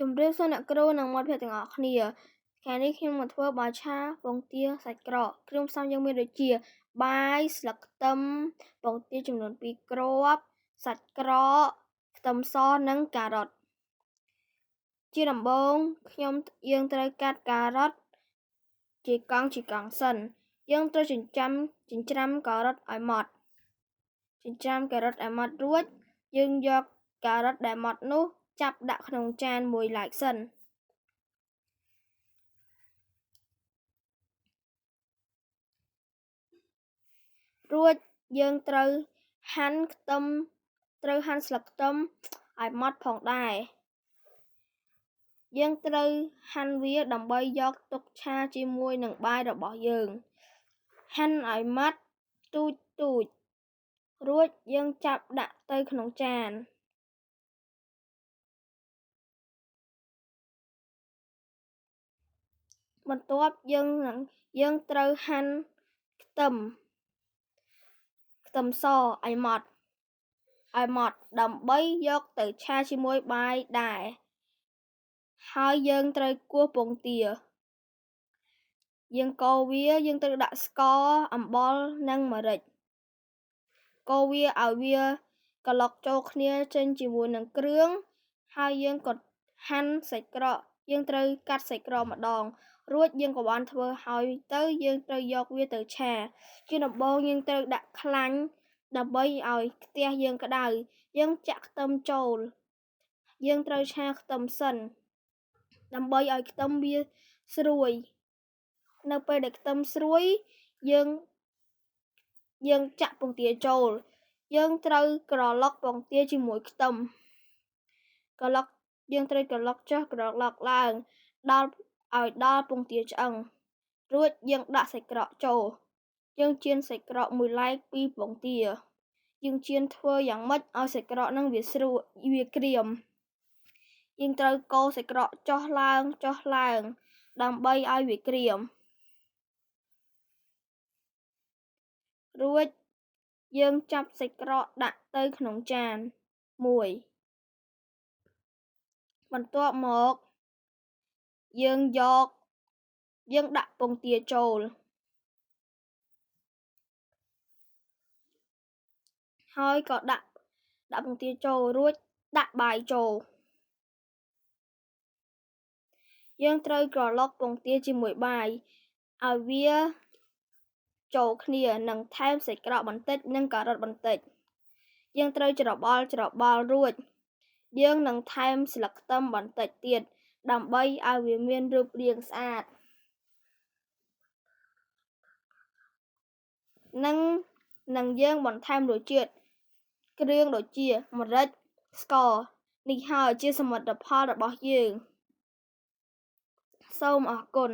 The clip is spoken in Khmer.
ជំរាបសួរអ្នកគ្រូនិងមិត្តភក្តិទាំងអស់គ្នាថ្ងៃនេះខ្ញុំមកធ្វើបាយឆាពងទាសាច់ក្រកគ្រឿងផ្សំយើងមានដូចជាបាយស្លឹកខ្ទឹមពងទាចំនួន2គ្រាប់សាច់ក្រកខ្ទឹមសនិងការ៉ុតជាដំបូងយើងត្រូវកាត់ការ៉ុតជាកង់សិនយើងត្រូវចិញ្ច្រាំការ៉ុតឲ្យម៉ត់រួចយើងយកការ៉ុតដែលម៉ត់នោះចាប់ដាក់ក្នុងចានមួយឡែកសិនរួចយើងត្រូវហាន់ស្លឹកខ្ទឹមឲ្យម៉ត់ផងដែរយើងត្រូវហាន់វាដើម្បីយកទុកឆាជាមួយនឹងបាយរបស់យើងហាន់ឲ្យម៉ត់ទូចរួចយើងចាប់ដាក់ទៅក្នុងចានបន្ទាប់យើងត្រូវហាន់ខ្ទឹមសឲ្យម៉ត់ដើម្បីយកទៅឆាជាមួយបាយដែរហើយយើងត្រូវគោះពងទាយើងកូរវាយើងត្រូវដាក់ស្ករអំបិលនិងម្រេចកូរវាឲ្យវាក្លុកចូលគ្នាចេញជាមួយនឹងគ្រឿងហើយយើងក៏ហាន់សាច់ក្រកយើងត្រូវកាត់សាច់ក្រកម្ដងរួចយើងក៏បានធ្វើហើយទៅយើងត្រូវយកវាទៅឆាជាដំបូងយើងត្រូវដាក់ខ្លាញ់ដើម្បីឲ្យខ្ទះយើងក្តៅយើងចាក់ខ្ទឹមចូលយើងត្រូវឆាខ្ទឹមសិនដើម្បីឲ្យខ្ទឹមវាស្រួយនៅពេលដែលខ្ទឹមស្រួយយើងចាក់ពងទាចូលយើងត្រូវក្រឡុកពងទាជាមួយខ្ទឹមយើងត្រូវក្រឡុកចុះក្រឡុកឡើងដល់ពងទាឆ្អឹងរួចយើងដាក់សាច់ក្រកចូលយើងចៀនសាច់ក្រកមួយឡែកពីពងទាយើងចៀនធ្វើយ៉ាងម៉េចឲ្យសាច់ក្រកនឹងវាក្រៀមយើងត្រូវកូរសាច់ក្រកចុះឡើងដើម្បីឲ្យវាក្រៀមរួចយើងចាប់សាច់ក្រកដាក់ទៅក្នុងចានមួយបន្ទាប់មកយើងដាក់ពងទាចូលហើយក៏ដាក់ពងទាចូលរួចដាក់បាយចូលយើងត្រូវក្រឡុកពងទាជាមួយបាយឲ្យវាចូលគ្នានិងថែមសាច់ក្រកបន្តិចនិងការ៉ុតបន្តិចយើងត្រូវច្របល់រួចយើងនឹងថែមស្លឹកខ្ទឹមបន្តិចទៀតដើម្បីឲ្យវាមានរូបរាងស្អាតនិងយើងបន្ថែមរសជាតិគ្រឿងដូចជាម្រេចស្ករនេះហើយជាសមិទ្ធផលរបស់យើងសូមអរគុណ